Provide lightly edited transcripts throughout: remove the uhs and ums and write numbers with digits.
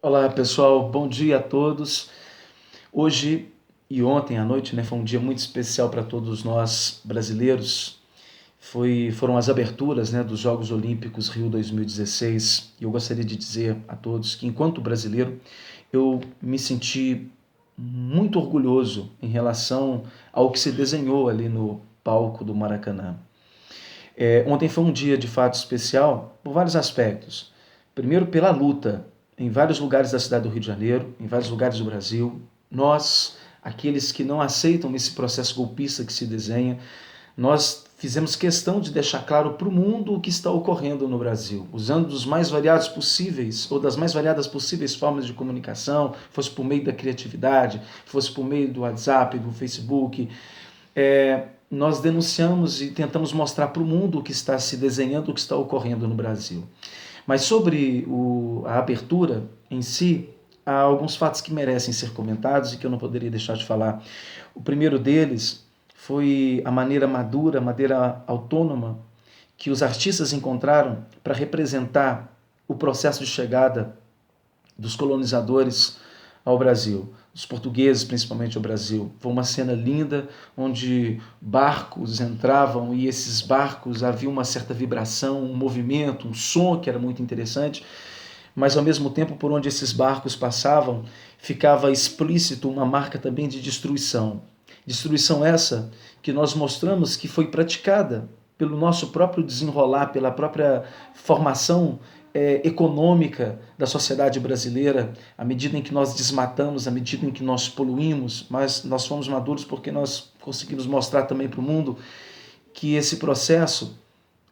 Olá pessoal, bom dia a todos. Hoje e ontem à noite, foi um dia muito especial para todos nós brasileiros. Foram as aberturas, dos Jogos Olímpicos Rio 2016 e eu gostaria de dizer a todos que, enquanto brasileiro, eu me senti muito orgulhoso em relação ao que se desenhou ali no palco do Maracanã. Ontem foi um dia de fato especial por vários aspectos. Primeiro, pela luta em vários lugares da cidade do Rio de Janeiro, em vários lugares do Brasil. Nós, aqueles que não aceitam esse processo golpista que se desenha, nós fizemos questão de deixar claro para o mundo o que está ocorrendo no Brasil, usando dos mais variados possíveis, ou das mais variadas possíveis formas de comunicação, fosse por meio da criatividade, fosse por meio do WhatsApp, do Facebook. Nós denunciamos e tentamos mostrar para o mundo o que está se desenhando, o que está ocorrendo no Brasil. Mas sobre a abertura em si, há alguns fatos que merecem ser comentados e que eu não poderia deixar de falar. O primeiro deles foi a maneira madura, a maneira autônoma que os artistas encontraram para representar o processo de chegada dos colonizadores ao Brasil, os portugueses principalmente ao Brasil. Foi uma cena linda onde barcos entravam e esses barcos havia uma certa vibração, um movimento, um som que era muito interessante, mas ao mesmo tempo por onde esses barcos passavam ficava explícito uma marca também de destruição. Destruição essa que nós mostramos que foi praticada pelo nosso próprio desenrolar, pela própria formação econômica da sociedade brasileira, à medida em que nós desmatamos, à medida em que nós poluímos, mas nós fomos maduros porque nós conseguimos mostrar também para o mundo que esse processo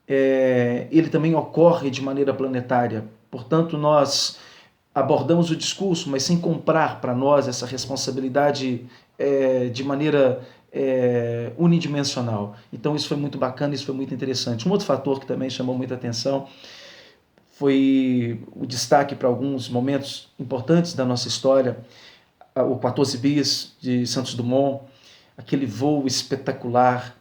ele também ocorre de maneira planetária. Portanto, nós abordamos o discurso, mas sem comprar para nós essa responsabilidade de maneira unidimensional. Então isso foi muito bacana, isso foi muito interessante. Um outro fator que também chamou muita atenção foi o destaque para alguns momentos importantes da nossa história, o 14 bis de Santos Dumont, aquele voo espetacular.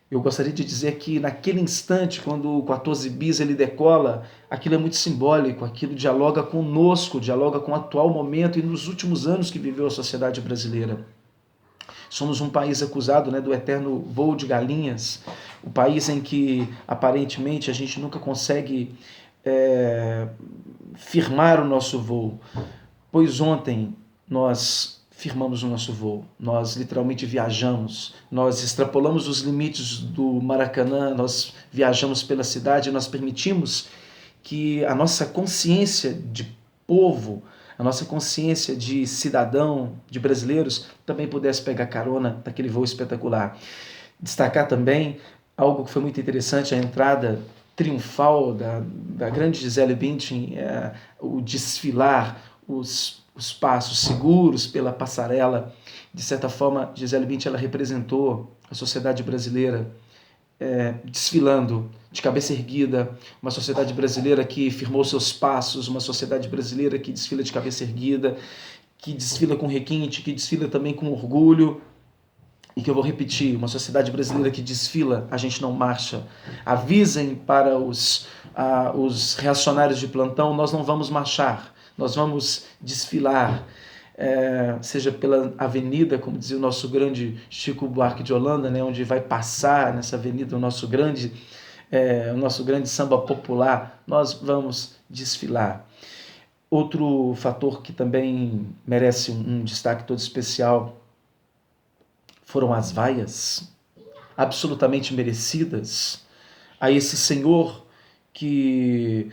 Eu gostaria de dizer que naquele instante, quando o 14 bis ele decola, aquilo é muito simbólico, aquilo dialoga conosco, dialoga com o atual momento e nos últimos anos que viveu a sociedade brasileira. Somos um país acusado do eterno voo de galinhas, o país em que aparentemente a gente nunca consegue firmar o nosso voo, pois ontem nós firmamos o nosso voo, nós literalmente viajamos, nós extrapolamos os limites do Maracanã, nós viajamos pela cidade, nós permitimos que a nossa consciência de povo, a nossa consciência de cidadão, de brasileiros, também pudesse pegar carona daquele voo espetacular. Destacar também algo que foi muito interessante, a entrada triunfal da grande Gisele Bündchen, o desfilar, os passos seguros pela passarela. De certa forma, Gisele Bündchen ela representou a sociedade brasileira desfilando de cabeça erguida, uma sociedade brasileira que firmou seus passos, uma sociedade brasileira que desfila de cabeça erguida, que desfila com requinte, que desfila também com orgulho, e que eu vou repetir, uma sociedade brasileira que desfila, a gente não marcha. Avisem para os reacionários de plantão, nós não vamos marchar, nós vamos desfilar, seja pela avenida, como dizia o nosso grande Chico Buarque de Holanda, onde vai passar nessa avenida o nosso grande samba popular, nós vamos desfilar. Outro fator que também merece um destaque todo especial foram as vaias, absolutamente merecidas, a esse senhor que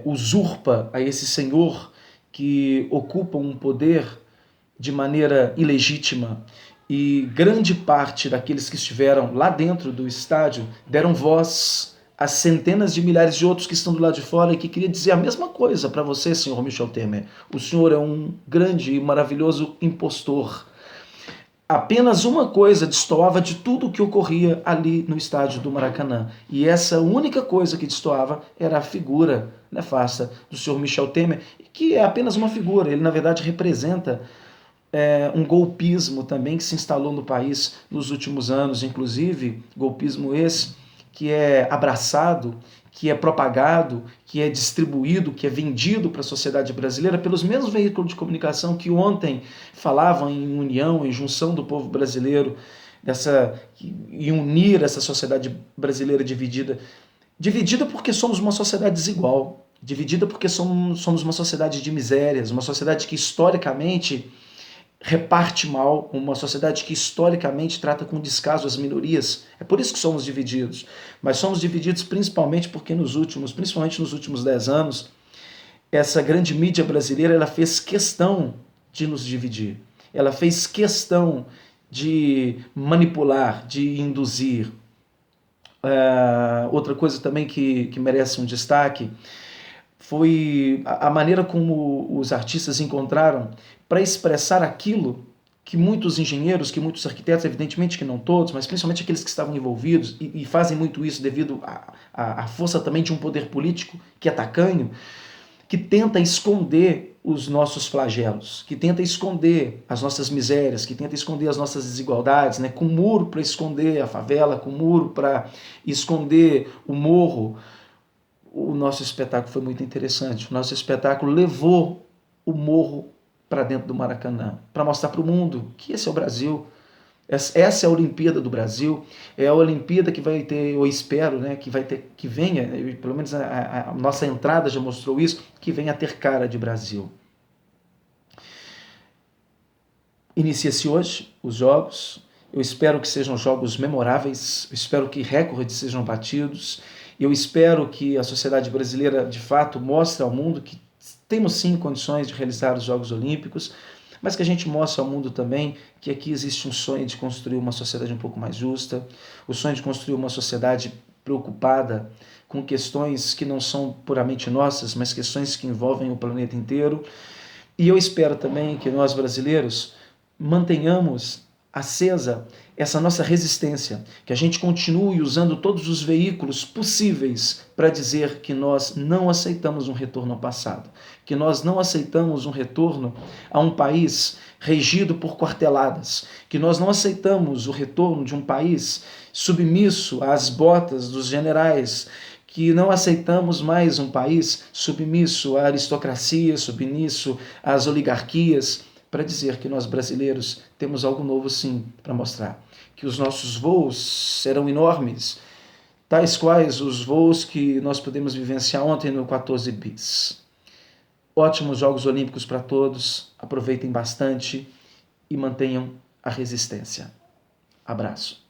usurpa, a esse senhor que ocupa um poder de maneira ilegítima, e grande parte daqueles que estiveram lá dentro do estádio deram voz às centenas de milhares de outros que estão do lado de fora e que queria dizer a mesma coisa para você, senhor Michel Temer. O senhor é um grande e maravilhoso impostor. Apenas uma coisa destoava de tudo o que ocorria ali no estádio do Maracanã. E essa única coisa que destoava era a figura nefasta do senhor Michel Temer, que é apenas uma figura. Ele, na verdade, representa um golpismo também que se instalou no país nos últimos anos, inclusive golpismo esse que é abraçado, que é propagado, que é distribuído, que é vendido para a sociedade brasileira pelos mesmos veículos de comunicação que ontem falavam em união, em junção do povo brasileiro, em unir essa sociedade brasileira dividida. Dividida porque somos uma sociedade desigual, dividida porque somos uma sociedade de misérias, uma sociedade que historicamente reparte mal, uma sociedade que historicamente trata com descaso as minorias. É por isso que somos divididos. Mas somos divididos principalmente porque principalmente nos últimos 10 anos, essa grande mídia brasileira ela fez questão de nos dividir. Ela fez questão de manipular, de induzir. Outra coisa também que merece um destaque foi a maneira como os artistas encontraram para expressar aquilo que muitos engenheiros, que muitos arquitetos, evidentemente que não todos, mas principalmente aqueles que estavam envolvidos e fazem muito isso devido à força também de um poder político que é tacanho, que tenta esconder os nossos flagelos, que tenta esconder as nossas misérias, que tenta esconder as nossas desigualdades, né? Com muro para esconder a favela, com muro para esconder o morro. O nosso espetáculo foi muito interessante. O nosso espetáculo levou o morro para dentro do Maracanã, para mostrar para o mundo que esse é o Brasil. Essa é a Olimpíada do Brasil, é a Olimpíada que vai ter, eu espero, né, que vai ter, que venha, pelo menos a nossa entrada já mostrou isso, que venha a ter cara de Brasil. Inicia-se hoje os jogos, eu espero que sejam jogos memoráveis, eu espero que recordes sejam batidos, eu espero que a sociedade brasileira de fato mostre ao mundo que temos sim condições de realizar os Jogos Olímpicos, mas que a gente mostre ao mundo também que aqui existe um sonho de construir uma sociedade um pouco mais justa, o sonho de construir uma sociedade preocupada com questões que não são puramente nossas, mas questões que envolvem o planeta inteiro. E eu espero também que nós brasileiros mantenhamos acesa essa nossa resistência, que a gente continue usando todos os veículos possíveis para dizer que nós não aceitamos um retorno ao passado, que nós não aceitamos um retorno a um país regido por quarteladas, que nós não aceitamos o retorno de um país submisso às botas dos generais, que não aceitamos mais um país submisso à aristocracia, submisso às oligarquias, para dizer que nós brasileiros temos algo novo sim para mostrar, que os nossos voos serão enormes, tais quais os voos que nós pudemos vivenciar ontem no 14 bis. Ótimos Jogos Olímpicos para todos, aproveitem bastante e mantenham a resistência. Abraço.